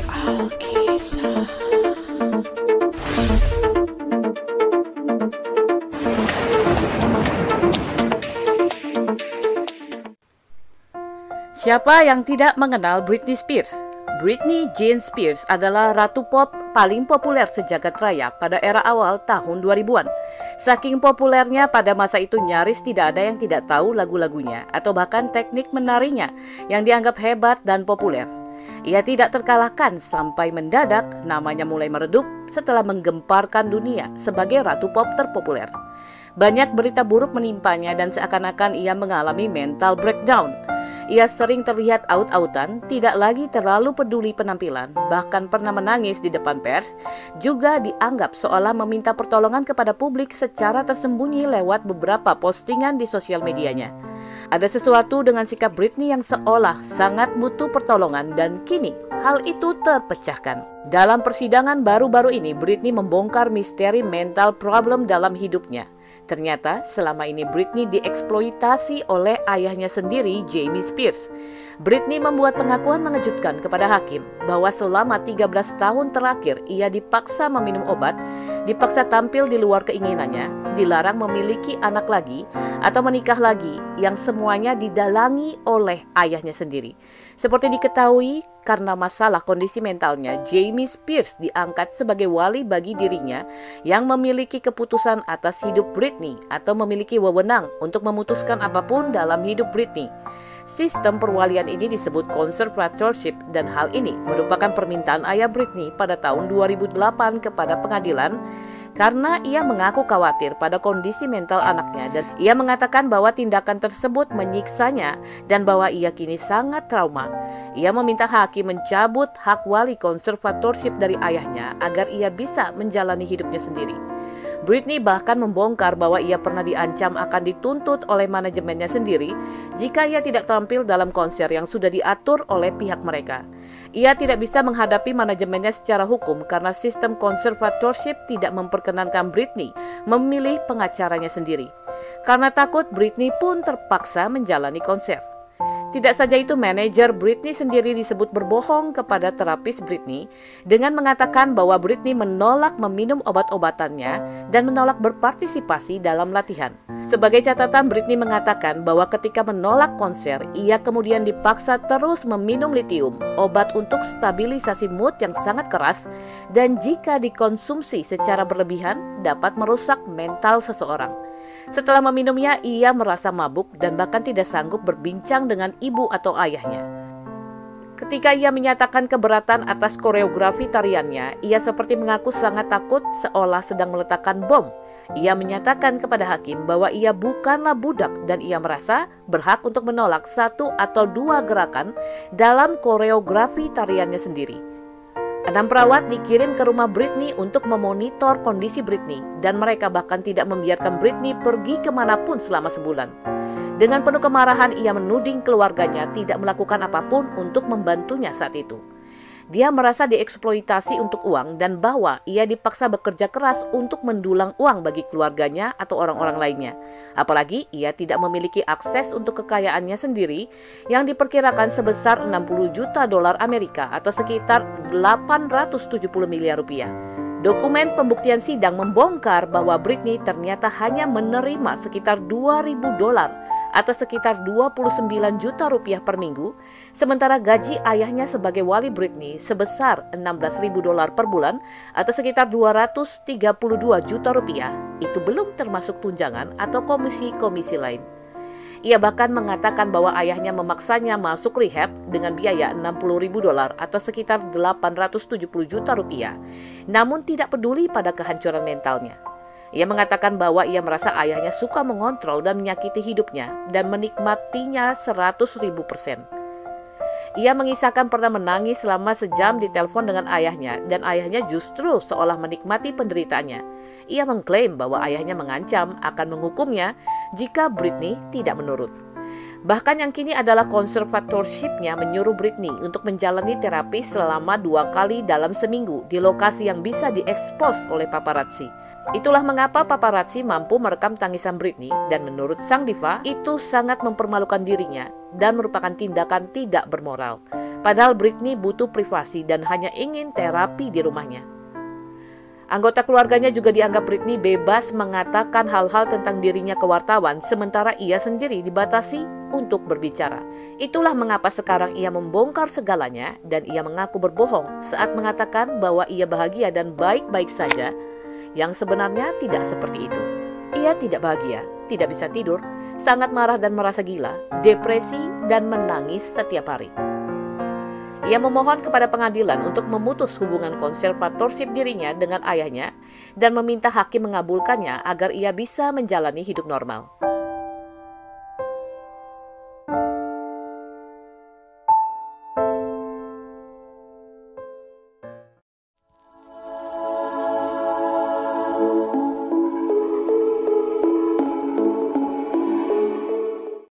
Alkisah. Siapa yang tidak mengenal Britney Spears? Britney Jean Spears adalah ratu pop paling populer sejagat raya pada era awal tahun 2000-an. Saking populernya pada masa itu nyaris tidak ada yang tidak tahu lagu-lagunya atau bahkan teknik menarinya yang dianggap hebat dan populer. Ia tidak terkalahkan sampai mendadak namanya mulai meredup setelah menggemparkan dunia sebagai ratu pop terpopuler. Banyak berita buruk menimpanya dan seakan-akan ia mengalami mental breakdown. Ia sering terlihat aut-autan, tidak lagi terlalu peduli penampilan, bahkan pernah menangis di depan pers, juga dianggap seolah meminta pertolongan kepada publik secara tersembunyi lewat beberapa postingan di sosial medianya. Ada sesuatu dengan sikap Britney yang seolah sangat butuh pertolongan dan kini hal itu terpecahkan. Dalam persidangan baru-baru ini, Britney membongkar misteri mental problem dalam hidupnya. Ternyata selama ini Britney dieksploitasi oleh ayahnya sendiri, Jamie Spears. Britney membuat pengakuan mengejutkan kepada hakim bahwa selama 13 tahun terakhir ia dipaksa meminum obat, dipaksa tampil di luar keinginannya, dilarang memiliki anak lagi atau menikah lagi, yang semuanya didalangi oleh ayahnya sendiri. Seperti diketahui, karena masalah kondisi mentalnya, Jamie Spears diangkat sebagai wali bagi dirinya yang memiliki keputusan atas hidup Britney atau memiliki wewenang untuk memutuskan apapun dalam hidup Britney. Sistem perwalian ini disebut conservatorship dan hal ini merupakan permintaan ayah Britney pada tahun 2008 kepada pengadilan karena ia mengaku khawatir pada kondisi mental anaknya dan ia mengatakan bahwa tindakan tersebut menyiksanya dan bahwa ia kini sangat trauma. Ia meminta hakim mencabut hak wali conservatorship dari ayahnya agar ia bisa menjalani hidupnya sendiri. Britney bahkan membongkar bahwa ia pernah diancam akan dituntut oleh manajemennya sendiri jika ia tidak tampil dalam konser yang sudah diatur oleh pihak mereka. Ia tidak bisa menghadapi manajemennya secara hukum karena sistem conservatorship tidak memperkenankan Britney memilih pengacaranya sendiri. Karena takut, Britney pun terpaksa menjalani konser. Tidak saja itu, manajer Britney sendiri disebut berbohong kepada terapis Britney dengan mengatakan bahwa Britney menolak meminum obat-obatannya dan menolak berpartisipasi dalam latihan. Sebagai catatan, Britney mengatakan bahwa ketika menolak konser, ia kemudian dipaksa terus meminum litium, obat untuk stabilisasi mood yang sangat keras dan jika dikonsumsi secara berlebihan dapat merusak mental seseorang. Setelah meminumnya, ia merasa mabuk dan bahkan tidak sanggup berbincang dengan ibu atau ayahnya. Ketika ia menyatakan keberatan atas koreografi tariannya, ia seperti mengaku sangat takut seolah sedang meletakkan bom. Ia menyatakan kepada hakim bahwa ia bukanlah budak dan ia merasa berhak untuk menolak satu atau dua gerakan dalam koreografi tariannya sendiri. 6 perawat dikirim ke rumah Britney untuk memonitor kondisi Britney dan mereka bahkan tidak membiarkan Britney pergi kemanapun selama sebulan. Dengan penuh kemarahan, ia menuding keluarganya tidak melakukan apapun untuk membantunya saat itu. Dia merasa dieksploitasi untuk uang dan bahwa ia dipaksa bekerja keras untuk mendulang uang bagi keluarganya atau orang-orang lainnya. Apalagi ia tidak memiliki akses untuk kekayaannya sendiri yang diperkirakan sebesar 60 juta dolar Amerika atau sekitar 870 miliar rupiah. Dokumen pembuktian sidang membongkar bahwa Britney ternyata hanya menerima sekitar 2.000 dolar atau sekitar 29 juta rupiah per minggu, sementara gaji ayahnya sebagai wali Britney sebesar 16.000 dolar per bulan atau sekitar 232 juta rupiah. Itu belum termasuk tunjangan atau komisi-komisi lain. Ia bahkan mengatakan bahwa ayahnya memaksanya masuk rehab dengan biaya 60.000 dolar atau sekitar 870 juta rupiah, namun tidak peduli pada kehancuran mentalnya. Ia mengatakan bahwa ia merasa ayahnya suka mengontrol dan menyakiti hidupnya dan menikmatinya 100.000%. Ia mengisahkan pernah menangis selama sejam di telepon dengan ayahnya dan ayahnya justru seolah menikmati penderitaannya. Ia mengklaim bahwa ayahnya mengancam akan menghukumnya jika Britney tidak menurut. Bahkan yang kini adalah conservatorship-nya menyuruh Britney untuk menjalani terapi selama 2 kali dalam seminggu di lokasi yang bisa diekspos oleh paparazzi. Itulah mengapa paparazzi mampu merekam tangisan Britney dan menurut sang diva itu sangat mempermalukan dirinya dan merupakan tindakan tidak bermoral. Padahal Britney butuh privasi dan hanya ingin terapi di rumahnya. Anggota keluarganya juga dianggap Britney bebas mengatakan hal-hal tentang dirinya ke wartawan, sementara ia sendiri dibatasi untuk berbicara. Itulah mengapa sekarang ia membongkar segalanya dan ia mengaku berbohong saat mengatakan bahwa ia bahagia dan baik-baik saja, yang sebenarnya tidak seperti itu. Ia tidak bahagia, tidak bisa tidur, sangat marah dan merasa gila, depresi, dan menangis setiap hari. Ia memohon kepada pengadilan untuk memutus hubungan konservatorship dirinya dengan ayahnya dan meminta hakim mengabulkannya agar ia bisa menjalani hidup normal.